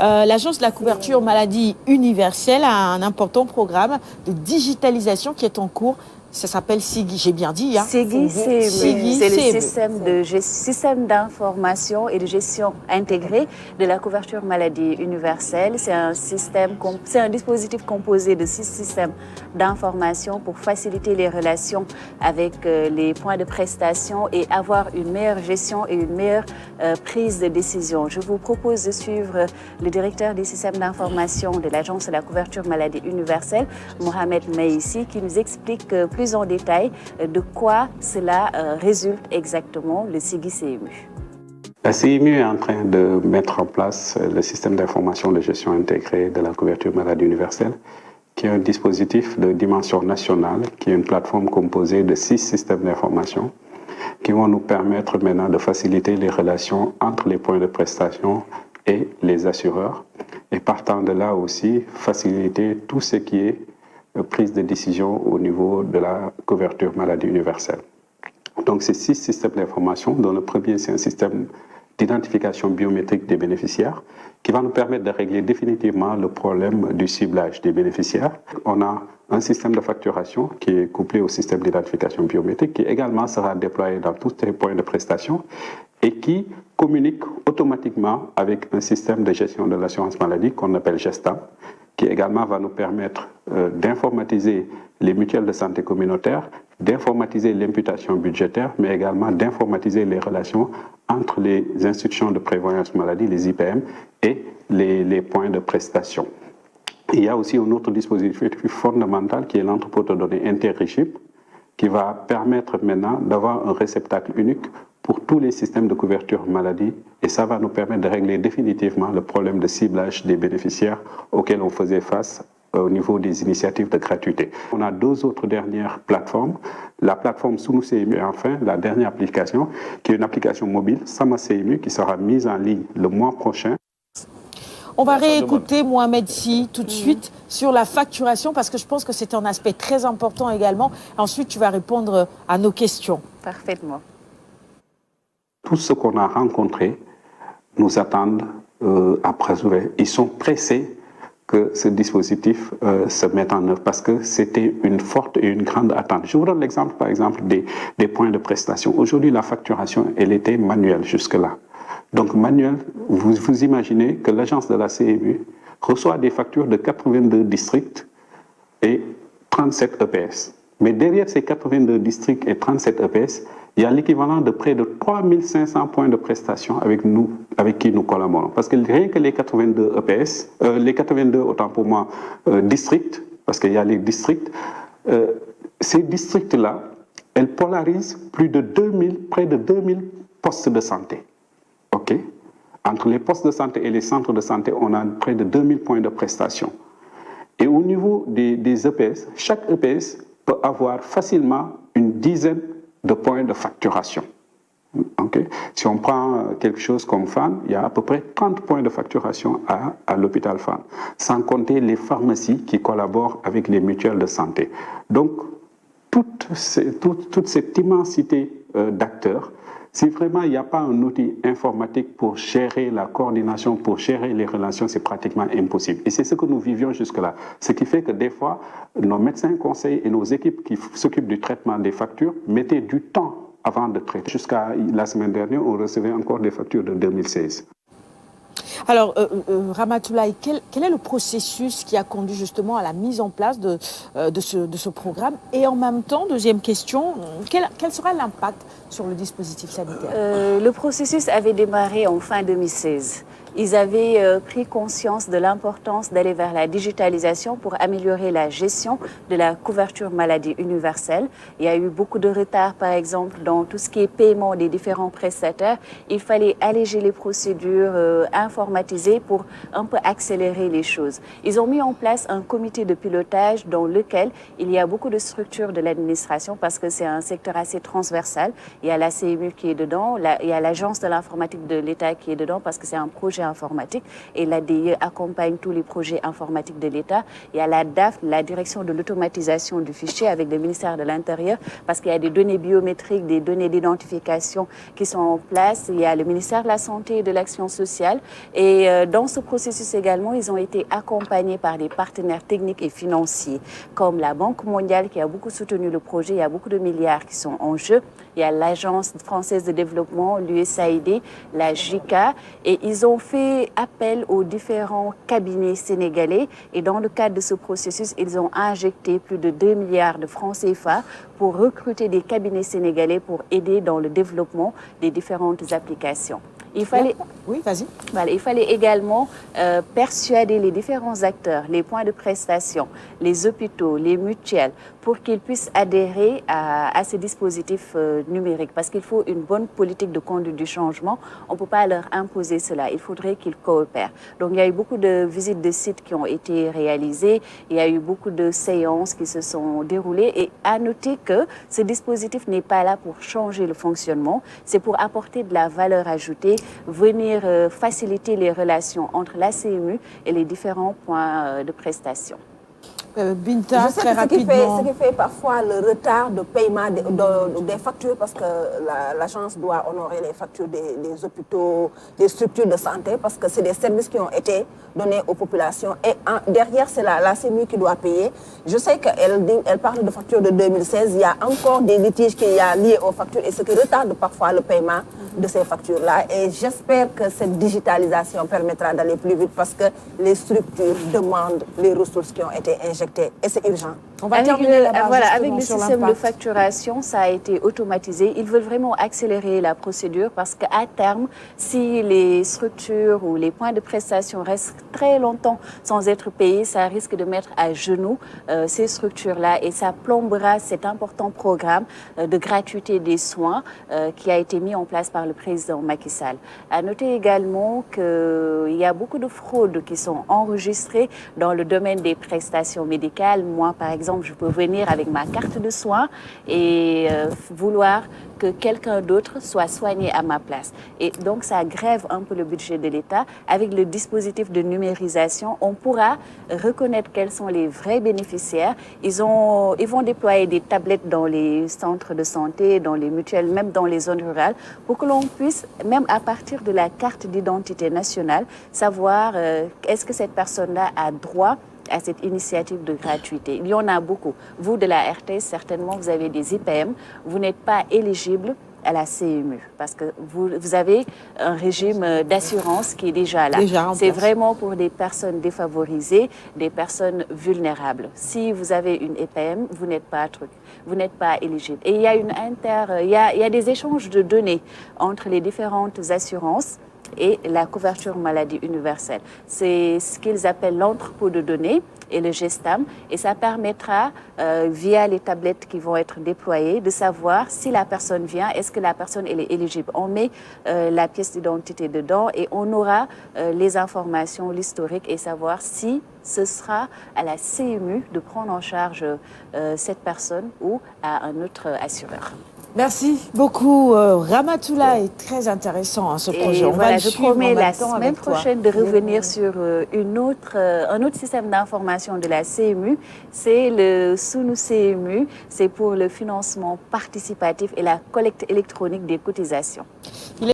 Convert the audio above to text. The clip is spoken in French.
L'Agence de la couverture maladie universelle a un important programme de digitalisation qui est en cours. Ça s'appelle SIGI, j'ai bien dit. Hein? SIGI, c'est le système d'information et de gestion intégrée de la couverture maladie universelle. C'est un dispositif composé de 6 systèmes d'information pour faciliter les relations avec les points de prestation et avoir une meilleure gestion et une meilleure prise de décision. Je vous propose de suivre le directeur des systèmes d'information de l'Agence de la couverture maladie universelle, Mohamed Meissi, qui nous explique plus en détail de quoi cela résulte exactement, le SIGI-CMU. La CMU est en train de mettre en place le système d'information de gestion intégrée de la couverture maladie universelle, qui est un dispositif de dimension nationale, qui est une plateforme composée de 6 systèmes d'information qui vont nous permettre maintenant de faciliter les relations entre les points de prestation et les assureurs, et partant de là aussi faciliter tout ce qui est prise de décision au niveau de la couverture maladie universelle. Donc ces 6 systèmes d'information, dont le premier c'est un système d'identification biométrique des bénéficiaires qui va nous permettre de régler définitivement le problème du ciblage des bénéficiaires. On a un système de facturation qui est couplé au système d'identification biométrique qui également sera déployé dans tous les points de prestation et qui communique automatiquement avec un système de gestion de l'assurance maladie qu'on appelle GESTAM, qui également va nous permettre d'informatiser les mutuelles de santé communautaires, d'informatiser l'imputation budgétaire, mais également d'informatiser les relations entre les institutions de prévoyance maladie, les IPM, et les points de prestation. Il y a aussi un autre dispositif fondamental qui est l'entrepôt de données InterRegime, qui va permettre maintenant d'avoir un réceptacle unique pour tous les systèmes de couverture maladie, et ça va nous permettre de régler définitivement le problème de ciblage des bénéficiaires auxquels on faisait face au niveau des initiatives de gratuité. On a 2 autres dernières plateformes, la plateforme Sunu CMU et enfin la dernière application qui est une application mobile, Sama CMU, qui sera mise en ligne le mois prochain. On va réécouter Mohamed Si tout de suite sur la facturation parce que je pense que c'est un aspect très important également. Ensuite, tu vas répondre à nos questions. Parfaitement. Tout ce qu'on a rencontré nous attendent à Brazzaville. Ils sont pressés que ce dispositif se mette en œuvre parce que c'était une forte et une grande attente. Je vous donne l'exemple, par exemple, des points de prestation. Aujourd'hui, la facturation, elle était manuelle jusque-là. Donc, manuel, vous imaginez que l'agence de la CMU reçoit des factures de 82 districts et 37 EPS. Mais derrière ces 82 districts et 37 EPS, il y a l'équivalent de près de 3500 points de prestation avec qui nous collaborons. Parce que rien que les 82 EPS, les 82, autant pour moi, districts, parce qu'il y a les districts, ces districts-là, elles polarisent près de 2000 postes de santé. OK? Entre les postes de santé et les centres de santé, on a près de 2000 points de prestation. Et au niveau des EPS, chaque EPS peut avoir facilement une dizaine de points de facturation. Okay? Si on prend quelque chose comme FAN, il y a à peu près 30 points de facturation à l'hôpital FAN, sans compter les pharmacies qui collaborent avec les mutuelles de santé. Donc, toute cette immensité d'acteurs, si vraiment il n'y a pas un outil informatique pour gérer la coordination, pour gérer les relations, c'est pratiquement impossible. Et c'est ce que nous vivions jusque-là. Ce qui fait que des fois, nos médecins conseils et nos équipes qui s'occupent du traitement des factures mettaient du temps avant de traiter. Jusqu'à la semaine dernière, on recevait encore des factures de 2016. Alors, Ramatoulaye, quel est le processus qui a conduit justement à la mise en place de ce programme? Et en même temps, deuxième question, quel sera l'impact sur le dispositif sanitaire? Le processus avait démarré en fin 2016. Ils avaient pris conscience de l'importance d'aller vers la digitalisation pour améliorer la gestion de la couverture maladie universelle. Il y a eu beaucoup de retard, par exemple, dans tout ce qui est paiement des différents prestataires. Il fallait alléger les procédures, informatiser pour un peu accélérer les choses. Ils ont mis en place un comité de pilotage dans lequel il y a beaucoup de structures de l'administration parce que c'est un secteur assez transversal. Il y a la CMU qui est dedans, il y a l'agence de l'informatique de l'État qui est dedans parce que c'est un projet projets informatiques et l'ADIE accompagne tous les projets informatiques de l'État. Il y a la DAF, la direction de l'automatisation du fichier avec le ministère de l'Intérieur parce qu'il y a des données biométriques, des données d'identification qui sont en place. Il y a le ministère de la Santé et de l'Action sociale. Et dans ce processus également, ils ont été accompagnés par des partenaires techniques et financiers comme la Banque mondiale qui a beaucoup soutenu le projet. Il y a beaucoup de milliards qui sont en jeu. Il y a l'Agence française de développement, l'USAID, la JICA. Et ils ont fait appel aux différents cabinets sénégalais. Et dans le cadre de ce processus, ils ont injecté plus de 2 milliards de francs CFA pour recruter des cabinets sénégalais pour aider dans le développement des différentes applications. Il fallait, oui, vas-y. Voilà, il fallait également persuader les différents acteurs, les points de prestation, les hôpitaux, les mutuelles, pour qu'ils puissent adhérer à ces dispositifs numériques. Parce qu'il faut une bonne politique de conduite du changement. On ne peut pas leur imposer cela. Il faudrait qu'ils coopèrent. Donc, il y a eu beaucoup de visites de sites qui ont été réalisées. Il y a eu beaucoup de séances qui se sont déroulées. Et à noter que ce dispositif n'est pas là pour changer le fonctionnement. C'est pour apporter de la valeur ajoutée, venir faciliter les relations entre la CMU et les différents points de prestation. Binta, très rapidement. Ce qui fait parfois le retard de paiement des factures parce que l'agence doit honorer les factures des hôpitaux, des structures de santé parce que c'est des services qui ont été donnés aux populations et derrière c'est la CMU qui doit payer. Je sais qu'elle parle de factures de 2016, il y a encore des litiges qui y a liés aux factures et ce qui retarde parfois le paiement de ces factures-là et j'espère que cette digitalisation permettra d'aller plus vite parce que les structures demandent les ressources qui ont été injectées et c'est urgent. On va terminer avec le système de facturation, ça a été automatisé. Ils veulent vraiment accélérer la procédure parce qu'à terme, si les structures ou les points de prestation restent très longtemps sans être payés, ça risque de mettre à genoux ces structures-là et ça plombera cet important programme de gratuité des soins qui a été mis en place par le président Macky Sall. À noter également qu'il y a beaucoup de fraudes qui sont enregistrées dans le domaine des prestations médicales. Moi, par exemple, je peux venir avec ma carte de soins et vouloir que quelqu'un d'autre soit soigné à ma place. Et donc, ça grève un peu le budget de l'État. Avec le dispositif de numérisation, on pourra reconnaître quels sont les vrais bénéficiaires. Ils vont déployer des tablettes dans les centres de santé, dans les mutuelles, même dans les zones rurales, pour que l'on puisse, même à partir de la carte d'identité nationale, savoir est-ce que cette personne-là a droit à cette initiative de gratuité. Il y en a beaucoup. Vous, de la RTS, certainement, vous avez des IPM. Vous n'êtes pas éligible à la CMU parce que vous avez un régime d'assurance qui est déjà là. C'est vraiment pour des personnes défavorisées, des personnes vulnérables. Si vous avez une EPM, vous n'êtes pas éligible. Et il y a il y a des échanges de données entre les différentes assurances et la couverture maladie universelle. C'est ce qu'ils appellent l'entrepôt de données et le GESTAM. Et ça permettra, via les tablettes qui vont être déployées, de savoir si la personne vient, est-ce que la personne elle est éligible. On met la pièce d'identité dedans et on aura les informations, l'historique et savoir si ce sera à la CMU de prendre en charge cette personne ou à un autre assureur. Merci beaucoup, Ramatoulaye. Très intéressant ce projet. Je promets la semaine prochaine de revenir sur un autre système d'information de la CMU. C'est le Sunu CMU. C'est pour le financement participatif et la collecte électronique des cotisations.